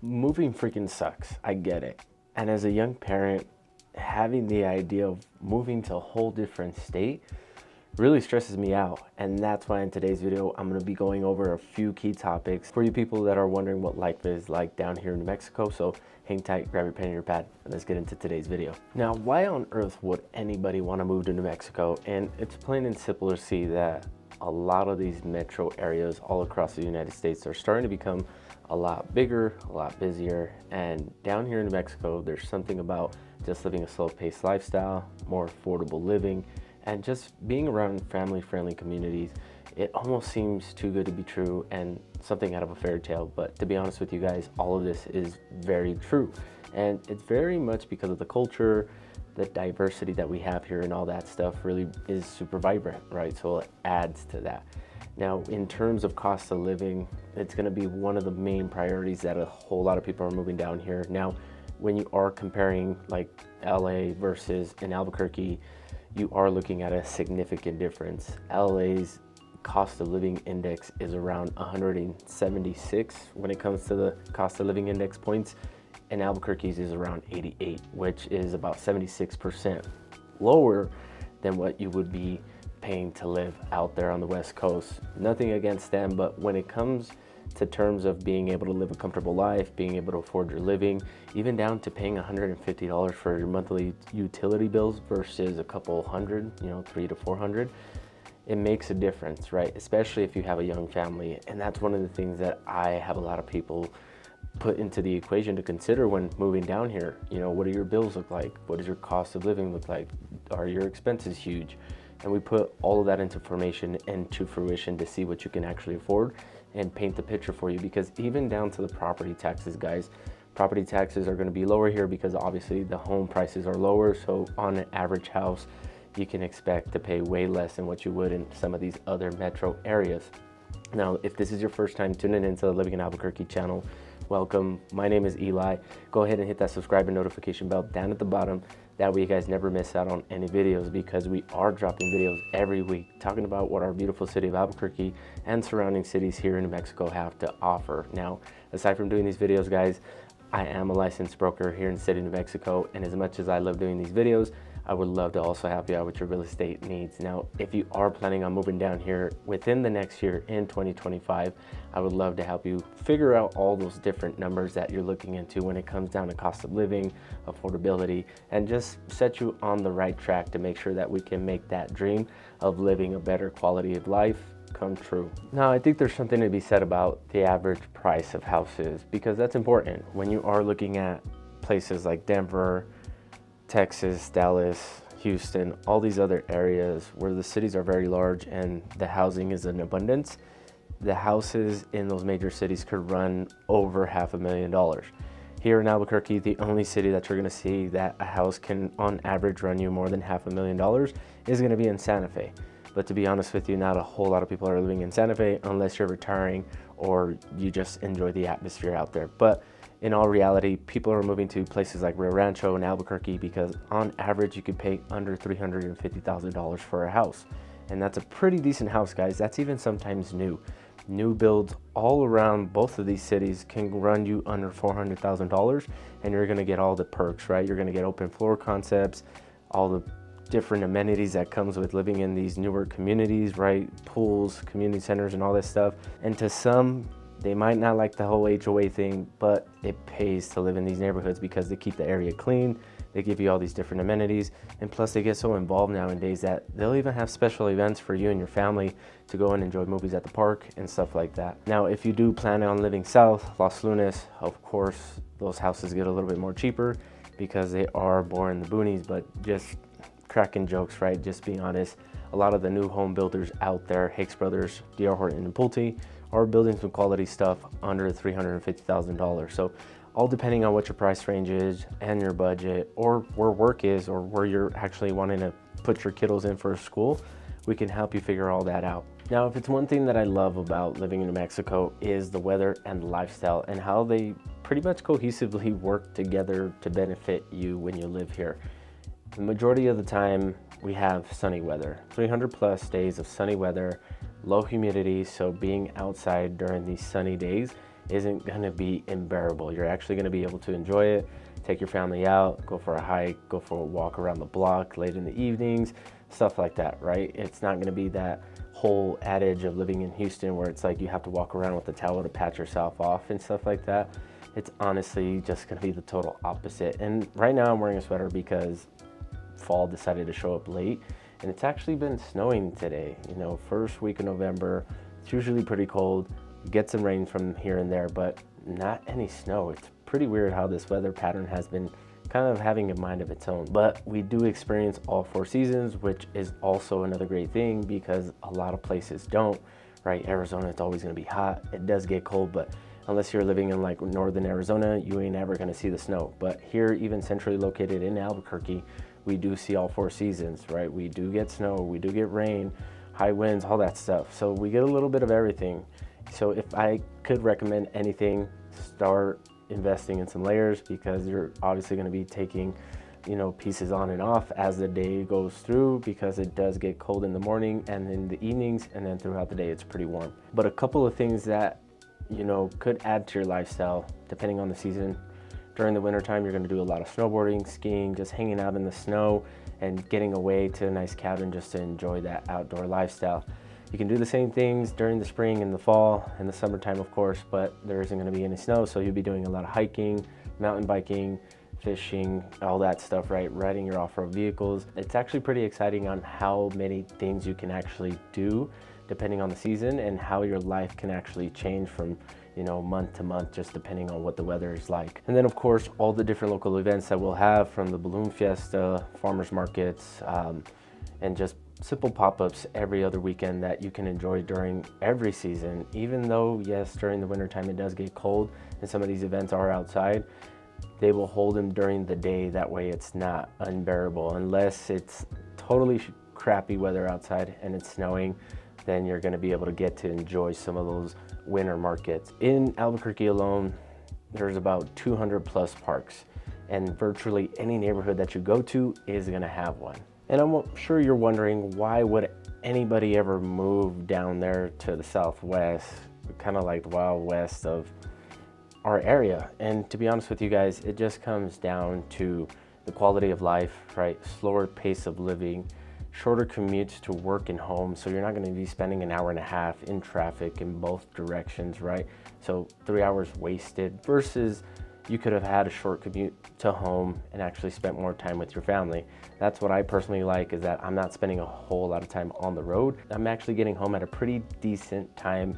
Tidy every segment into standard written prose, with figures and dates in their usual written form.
Moving freaking sucks. I get it. And as a young parent, having the idea of moving to a whole different state really stresses me out. And that's why in today's video, I'm going to be going over a few key topics for you people that are wondering what life is like down here in New Mexico. So hang tight, grab your pen and your pad, and let's get into today's video. Now, why on earth would anybody want to move to New Mexico? And it's plain and simple to see that a lot of these metro areas all across the United States are starting to become a lot bigger, a lot busier. And down here in New Mexico, there's something about just living a slow-paced lifestyle, more affordable living, and just being around family-friendly communities. It almost seems too good to be true and something out of a fairy tale. But to be honest with you guys, all of this is very true. And it's very much because of the culture, the diversity that we have here, and all that stuff really is super vibrant, right? So it adds to that. Now, in terms of cost of living, it's going to be one of the main priorities that a whole lot of people are moving down here. Now, when you are comparing like LA versus in Albuquerque, you are looking at a significant difference. LA's cost of living index is around 176 when it comes to the cost of living index points, and Albuquerque's is around 88, which is about 76% lower than what you would be paying to live out there on the West Coast. Nothing against them, but when it comes to terms of being able to live a comfortable life, being able to afford your living, even down to paying $150 for your monthly utility bills versus a couple hundred, $300 to $400, it makes a difference, right? Especially if you have a young family. And that's one of the things that I have a lot of people put into the equation to consider when moving down here. What do your bills look like? What does your cost of living look like? Are your expenses huge? And we put all of that into formation and to fruition to see what you can actually afford and paint the picture for you. Because even down to the property taxes, guys, property taxes are going to be lower here because obviously the home prices are lower. So on an average house, you can expect to pay way less than what you would in some of these other metro areas. Now, if this is your first time tuning into the Living in Albuquerque channel, welcome. My name is Eli. Go ahead and hit that subscribe and notification bell down at the bottom. That way you guys never miss out on any videos, because we are dropping videos every week talking about what our beautiful city of Albuquerque and surrounding cities here in New Mexico have to offer. Now, aside from doing these videos, guys, I am a licensed broker here in the city of New Mexico, and as much as I love doing these videos, I would love to also help you out with your real estate needs. Now, if you are planning on moving down here within the next year in 2025, I would love to help you figure out all those different numbers that you're looking into when it comes down to cost of living, affordability, and just set you on the right track to make sure that we can make that dream of living a better quality of life come true. Now, I think there's something to be said about the average price of houses, because that's important when you are looking at places like Denver, Texas, Dallas, Houston, all these other areas where the cities are very large and the housing is in abundance. The houses in those major cities could run over $500,000. Here in Albuquerque, the only city that you're going to see that a house can on average run you more than $500,000 is going to be in Santa Fe. But to be honest with you, not a whole lot of people are living in Santa Fe unless you're retiring or you just enjoy the atmosphere out there. But in all reality, people are moving to places like Rio Rancho and Albuquerque because on average you could pay under $350,000 for a house. And that's a pretty decent house, guys. That's even sometimes new. New builds all around both of these cities can run you under $400,000, and you're gonna get all the perks, right? You're gonna get open floor concepts, all the different amenities that comes with living in these newer communities, right? Pools, community centers, and all this stuff. And to some, they might not like the whole HOA thing, but it pays to live in these neighborhoods because they keep the area clean, they give you all these different amenities, and plus they get so involved nowadays that they'll even have special events for you and your family to go and enjoy movies at the park and stuff like that. Now, if you do plan on living south, Los Lunas, of course, those houses get a little bit more cheaper because they are more in the boonies, but just cracking jokes, right? Just being honest, a lot of the new home builders out there, Hicks Brothers, D.R. Horton, and Pulte, are building some quality stuff under $350,000. So all depending on what your price range is and your budget, or where work is, or where you're actually wanting to put your kiddos in for school, we can help you figure all that out. Now, if it's one thing that I love about living in New Mexico is the weather and lifestyle and how they pretty much cohesively work together to benefit you when you live here. The majority of the time we have sunny weather, 300 plus days of sunny weather, low humidity, so being outside during these sunny days isn't gonna be unbearable. You're actually gonna be able to enjoy it, take your family out, go for a hike, go for a walk around the block late in the evenings, stuff like that, right? It's not gonna be that whole adage of living in Houston where it's like you have to walk around with a towel to pat yourself off and stuff like that. It's honestly just gonna be the total opposite. And right now I'm wearing a sweater because fall decided to show up late, and it's actually been snowing today. You know, first week of November, it's usually pretty cold. You get some rain from here and there, but not any snow. It's pretty weird how this weather pattern has been kind of having a mind of its own. But we do experience all 4 seasons, which is also another great thing because a lot of places don't, right? Arizona, it's always gonna be hot. It does get cold, but unless you're living in like northern Arizona, you ain't ever gonna see the snow. But here, even centrally located in Albuquerque, we do see all 4 seasons, right? We do get snow, we do get rain, high winds, all that stuff. So we get a little bit of everything. So if I could recommend anything, start investing in some layers, because you're obviously going to be taking, you know, pieces on and off as the day goes through, because it does get cold in the morning and in the evenings, and then throughout the day it's pretty warm. But a couple of things that, you know, could add to your lifestyle depending on the season. During the wintertime, you're going to do a lot of snowboarding, skiing, just hanging out in the snow and getting away to a nice cabin just to enjoy that outdoor lifestyle. You can do the same things during the spring and the fall and the summertime, of course, but there isn't going to be any snow, so you'll be doing a lot of hiking, mountain biking, fishing, all that stuff, right? Riding your off-road vehicles. It's actually pretty exciting on how many things you can actually do depending on the season, and how your life can actually change from, you know, month to month, just depending on what the weather is like. And then of course, all the different local events that we'll have, from the balloon fiesta, farmers markets, and just simple pop-ups every other weekend that you can enjoy during every season. Even though, yes, during the wintertime it does get cold and some of these events are outside, they will hold them during the day. That way it's not unbearable. Unless it's totally crappy weather outside and it's snowing, then you're going to be able to get to enjoy some of those winter markets. In Albuquerque alone, there's about 200 plus parks, and virtually any neighborhood that you go to is going to have one. And I'm sure you're wondering, why would anybody ever move down there to the Southwest, kind of like the Wild West of our area? And to be honest with you guys, it just comes down to the quality of life, right? Slower pace of living, shorter commutes to work and home. So you're not going to be spending an hour and a half in traffic in both directions, right? So 3 hours wasted, versus you could have had a short commute to home and actually spent more time with your family. That's what I personally like, is that I'm not spending a whole lot of time on the road. I'm actually getting home at a pretty decent time,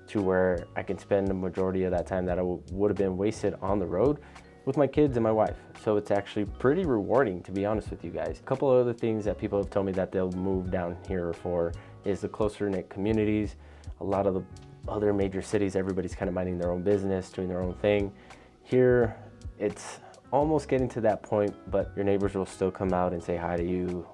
to where I can spend the majority of that time that I would have been wasted on the road with my kids and my wife. So it's actually pretty rewarding, to be honest with you guys. A couple of other things that people have told me that they'll move down here for is the closer knit communities. A lot of the other major cities, everybody's kind of minding their own business, doing their own thing. Here, it's almost getting to that point, but your neighbors will still come out and say hi to you,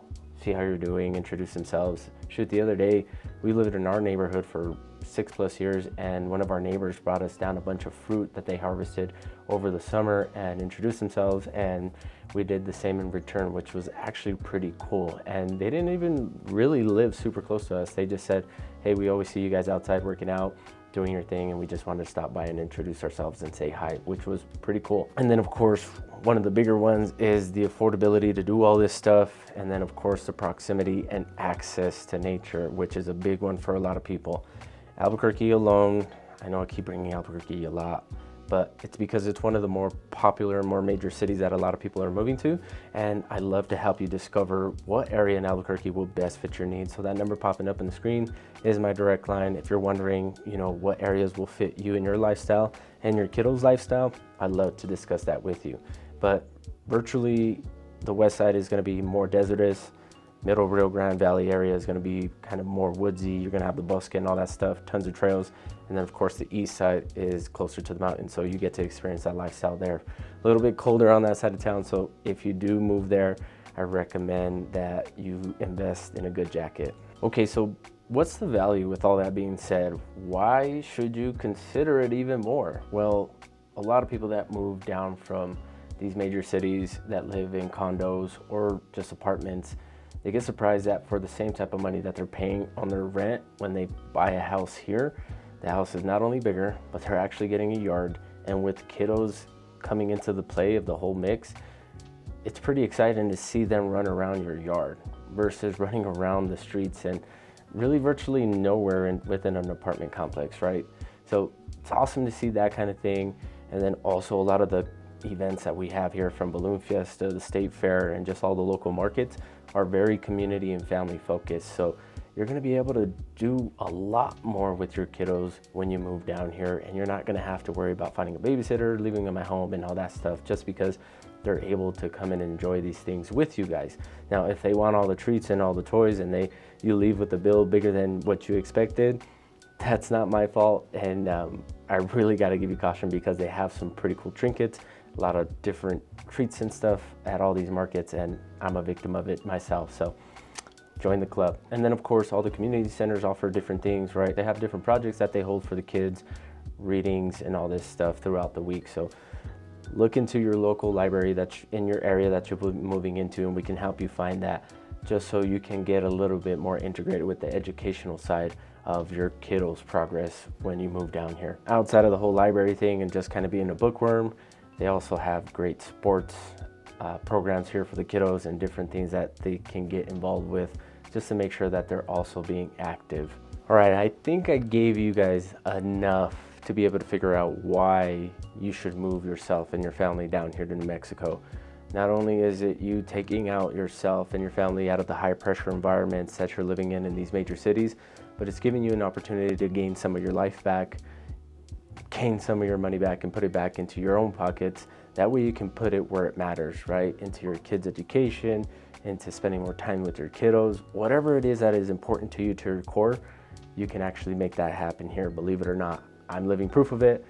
see how you're doing, introduce themselves. Shoot, the other day, we lived in our neighborhood for 6+ years, and one of our neighbors brought us down a bunch of fruit that they harvested over the summer and introduced themselves, and we did the same in return, which was actually pretty cool. And they didn't even really live super close to us. They just said, hey, we always see you guys outside working out, doing your thing, and we just wanted to stop by and introduce ourselves and say hi, which was pretty cool. And then of course, one of the bigger ones is the affordability to do all this stuff, and then of course the proximity and access to nature, which is a big one for a lot of people. Albuquerque alone, I know I keep bringing Albuquerque a lot, but it's because it's one of the more popular, more major cities that a lot of people are moving to, and I love to help you discover what area in Albuquerque will best fit your needs. So that number popping up on the screen is my direct line. If you're wondering, you know, what areas will fit you and your lifestyle and your kiddos' lifestyle, I'd love to discuss that with you. But virtually, the west side is going to be more desertous. Middle Rio Grande Valley area is going to be kind of more woodsy. You're going to have the bosque and all that stuff, tons of trails. And then of course the east side is closer to the mountains, so you get to experience that lifestyle there. A little bit colder on that side of town, so if you do move there, I recommend that you invest in a good jacket. Okay, so what's the value with all that being said? Why should you consider it even more? Well, a lot of people that move down from these major cities that live in condos or just apartments, they get surprised that for the same type of money that they're paying on their rent when they buy a house here, The house is not only bigger, but they're actually getting a yard. And with kiddos coming into the play of the whole mix, it's pretty exciting to see them run around your yard versus running around the streets and really virtually nowhere within an apartment complex, right? So it's awesome to see that kind of thing. And then also a lot of the events that we have here, from Balloon Fiesta, the State Fair, and just all the local markets, are very community and family focused. So you're going to be able to do a lot more with your kiddos when you move down here, and you're not going to have to worry about finding a babysitter, leaving them at home, and all that stuff, just because they're able to come and enjoy these things with you guys. Now, if they want all the treats and all the toys and you leave with a bill bigger than what you expected, that's not my fault. And I really got to give you caution, because they have some pretty cool trinkets, a lot of different treats and stuff at all these markets, and I'm a victim of it myself. So join the club. And then of course, all the community centers offer different things, right? They have different projects that they hold for the kids, readings and all this stuff throughout the week. So look into your local library that's in your area that you're moving into, and we can help you find that, just so you can get a little bit more integrated with the educational side of your kiddos' progress when you move down here. Outside of the whole library thing and just kind of being a bookworm, they also have great sports programs here for the kiddos, and different things that they can get involved with, just to make sure that they're also being active. All right, I think I gave you guys enough to be able to figure out why you should move yourself and your family down here to New Mexico. Not only is it you taking out yourself and your family out of the high pressure environments that you're living in these major cities, but it's giving you an opportunity to gain some of your life back, gain some of your money back, and put it back into your own pockets. That way you can put it where it matters, right? Into your kids' education, into spending more time with your kiddos. Whatever it is that is important to you, to your core, you can actually make that happen here, believe it or not. I'm living proof of it.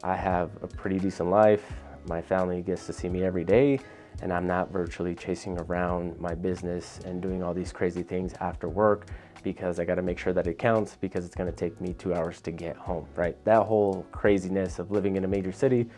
I have a pretty decent life. My family gets to see me every day, and I'm not virtually chasing around my business and doing all these crazy things after work, because I got to make sure that it counts, because it's going to take me 2 hours to get home, right? That whole craziness of living in a major city,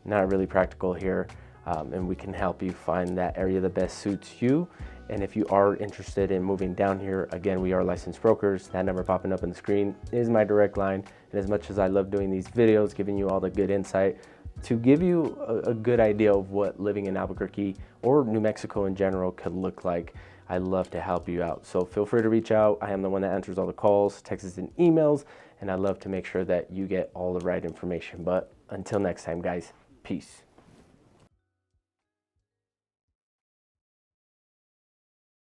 not really practical here. And we can help you find that area that best suits you. And if you are interested in moving down here, again, we are licensed brokers. That number popping up on the screen is my direct line. And as much as I love doing these videos, giving you all the good insight, to give you a good idea of what living in Albuquerque or New Mexico in general could look like, I love to help you out. So feel free to reach out. I am the one that answers all the calls, texts, and emails, and I love to make sure that you get all the right information. But until next time, guys, peace.